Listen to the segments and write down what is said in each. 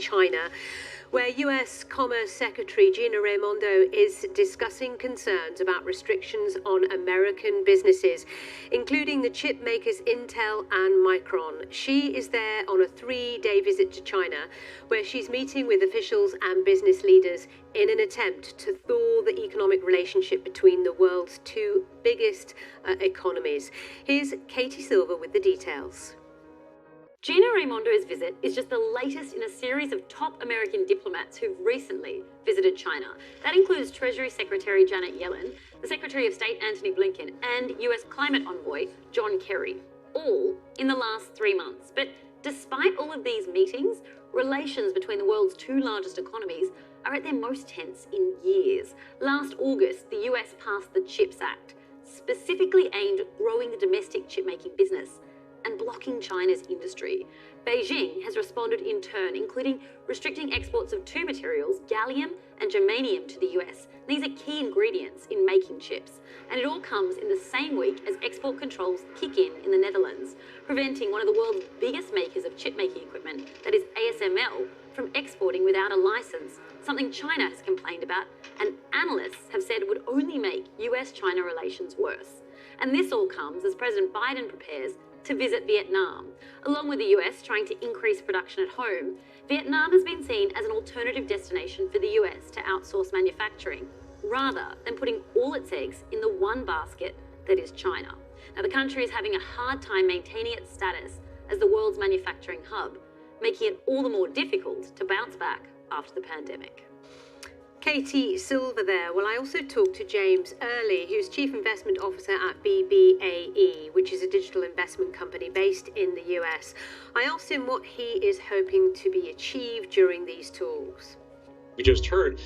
China, where US Commerce Secretary Gina Raimondo is discussing concerns about restrictions on American businesses, including the chip makers Intel and Micron. She is there on a 3-day visit to China, where she's meeting with officials and business leaders in an attempt to thaw the economic relationship between the world's two biggest economies. Here's Katie Silver with the details. Gina Raimondo's visit is just the latest in a series of top American diplomats who've recently visited China. That includes Treasury Secretary Janet Yellen, the Secretary of State Antony Blinken, and US Climate Envoy John Kerry, all in the last 3 months. But despite all of these meetings, relations between the world's two largest economies are at their most tense in years. Last August, the US passed the CHIPS Act, specifically aimed at growing the domestic chip-making business and blocking China's industry. Beijing has responded in turn, including restricting exports of two materials, gallium and germanium, to the US. These are key ingredients in making chips. And it all comes in the same week as export controls kick in the Netherlands, preventing one of the world's biggest makers of chip-making equipment, that is ASML, from exporting without a license, something China has complained about, and analysts have said would only make US-China relations worse. And this all comes as President Biden prepares to visit Vietnam. Along with the US trying to increase production at home, Vietnam has been seen as an alternative destination for the US to outsource manufacturing, rather than putting all its eggs in the one basket that is China. Now, the country is having a hard time maintaining its status as the world's manufacturing hub, making it all the more difficult to bounce back after the pandemic. Katie Silver there. Well, I also talked to James Early, who's Chief Investment Officer at BBAE, which is a digital investment company based in the US. I asked him what he is hoping to be achieved during these talks. We just heard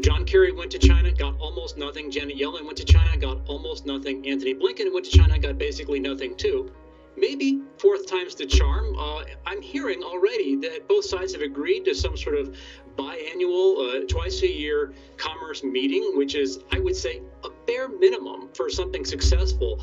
John Kerry went to China, got almost nothing. Janet Yellen went to China, got almost nothing. Antony Blinken went to China, got basically nothing too. Maybe fourth time's the charm. I'm hearing already that both sides have agreed to some sort of biannual, twice-a-year commerce meeting, which is, I would say, a bare minimum for something successful.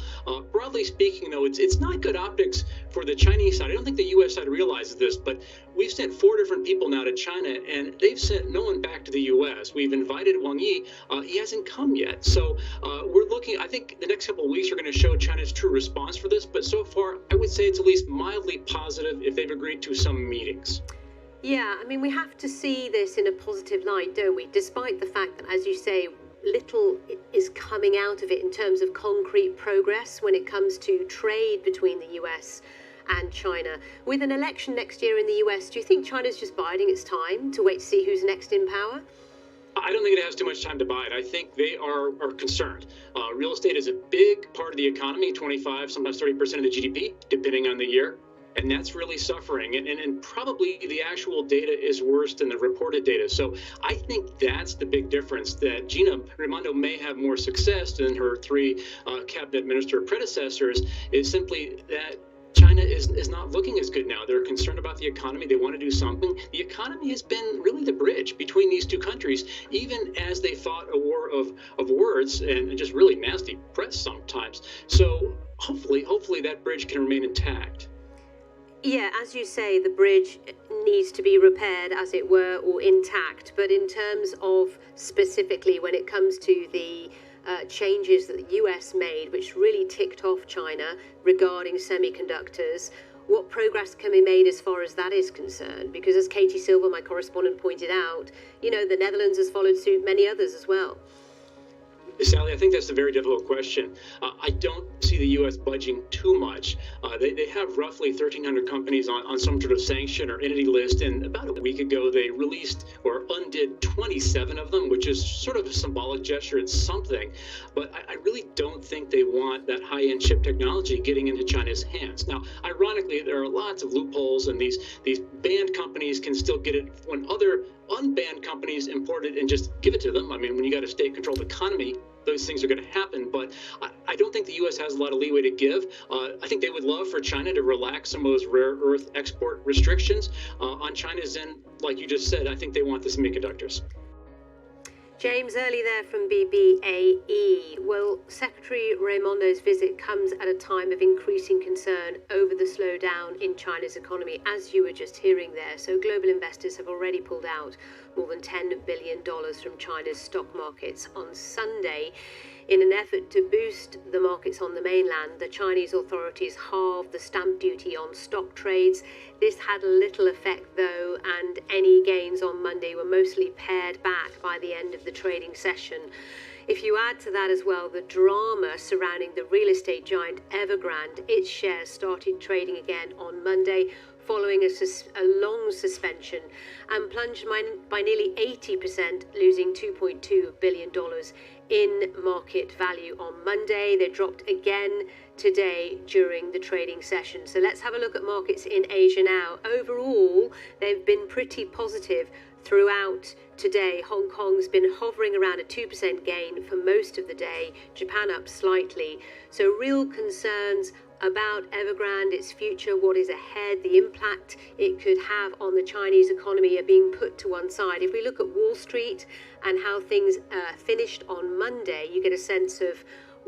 Broadly speaking, though, it's not good optics for the Chinese side. I don't think the U.S. side realizes this, but we've sent 4 different people now to China, and they've sent no one back to the U.S. We've invited Wang Yi. He hasn't come yet. So we're looking, I think the next couple of weeks are going to show China's true response for this, but so far, I would say it's at least mildly positive if they've agreed to some meetings. Yeah, I mean, we have to see this in a positive light, don't we? Despite the fact that, as you say, little is coming out of it in terms of concrete progress when it comes to trade between the US and China. With an election next year in the US, do you think China's just biding its time to wait to see who's next in power? I don't think it has too much time to bide. I think they are concerned. Real estate is a big part of the economy, 25, sometimes 30% of the GDP, depending on the year. And that's really suffering. And probably the actual data is worse than the reported data. So I think that's the big difference, that Gina Raimondo may have more success than her 3 cabinet minister predecessors, is simply that China is not looking as good now. They're concerned about the economy. They want to do something. The economy has been really the bridge between these two countries, even as they fought a war of words and just really nasty press sometimes. So hopefully that bridge can remain intact. Yeah, as you say, the bridge needs to be repaired, as it were, or intact. But in terms of specifically when it comes to the changes that the US made, which really ticked off China regarding semiconductors, what progress can be made as far as that is concerned? Because as Katie Silver, my correspondent, pointed out, you know, the Netherlands has followed suit, many others as well. Sally, I think that's a very difficult question. I don't see the U.S. budging too much. They have roughly 1,300 companies on some sort of sanction or entity list, and about a week ago they released or undid 27 of them, which is sort of a symbolic gesture. It's something, but I really don't think they want that high-end chip technology getting into China's hands. Now, ironically, there are lots of loopholes, and these banned companies can still get it when other unbanned companies import it and just give it to them. I mean, when you got a state-controlled economy, those things are going to happen, but I don't think the U.S. has a lot of leeway to give. I think they would love for China to relax some of those rare earth export restrictions on China's end. Like you just said, I think they want the semiconductors. James, early there from BBAE. Well, Secretary Raimondo's visit comes at a time of increasing concern over the slowdown in China's economy, as you were just hearing there. So global investors have already pulled out more than $10 billion from China's stock markets on Sunday. In an effort to boost the markets on the mainland, the Chinese authorities halved the stamp duty on stock trades. This had little effect, though, and any gains on Monday were mostly pared back by the end of the trading session. If you add to that as well the drama surrounding the real estate giant Evergrande, its shares started trading again on Monday, following a long suspension, and plunged by nearly 80%, losing $2.2 billion in market value on Monday. They dropped again today during the trading session. So let's have a look at markets in Asia now. Overall, they've been pretty positive throughout today. Hong Kong's been hovering around a 2% gain for most of the day, Japan up slightly. So real concerns about Evergrande, its future, what is ahead, the impact it could have on the Chinese economy are being put to one side. If we look at Wall Street and how things finished on Monday, you get a sense of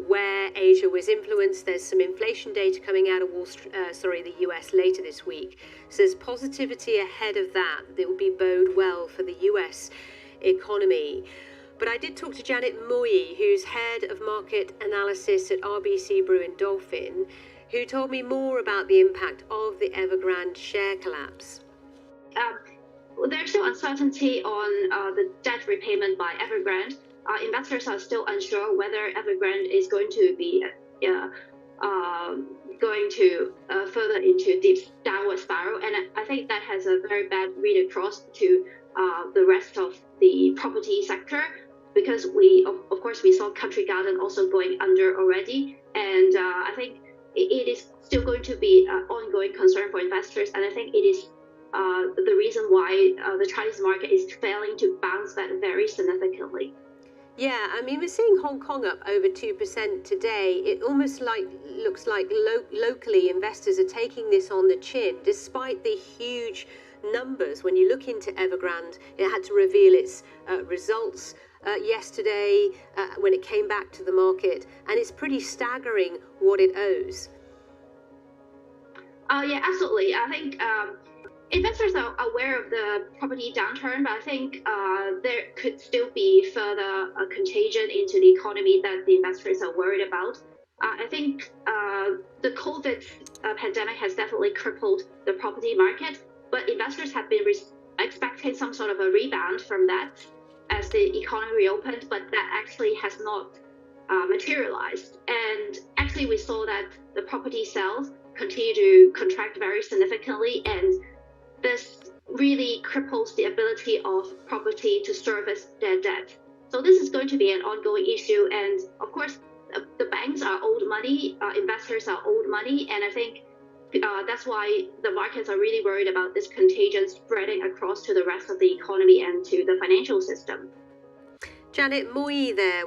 where Asia was influenced. There's some inflation data coming out of the US later this week. So there's positivity ahead of that will be bode well for the US economy. But I did talk to Janet Moyi, who's head of market analysis at RBC Brewin Dolphin, who told me more about the impact of the Evergrande share collapse. There's still uncertainty on the debt repayment by Evergrande. Investors are still unsure whether Evergrande is going to be further into deep downward spiral, and I think that has a very bad read across to the rest of the property sector, because we saw Country Garden also going under already, and I think it is still going to be an ongoing concern for investors, and I think it is the reason why the Chinese market is failing to bounce back very significantly. Yeah, I mean, we're seeing Hong Kong up over 2% today. It almost looks like locally investors are taking this on the chin, despite the huge numbers. When you look into Evergrande, it had to reveal its results yesterday when it came back to the market, and it's pretty staggering what it owes. Yeah, absolutely. I think investors are aware of the property downturn, but I think there could still be further contagion into the economy that the investors are worried about. I think the COVID pandemic has definitely crippled the property market, but investors have been expecting some sort of a rebound from that as the economy reopened, but that actually has not materialized. And actually, we saw that the property sales continue to contract very significantly, and this really cripples the ability of property to service their debt. So this is going to be an ongoing issue, and of course, the banks are owed money, investors are owed money, and I think that's why the markets are really worried about this contagion spreading across to the rest of the economy and to the financial system. Janet Moyi there.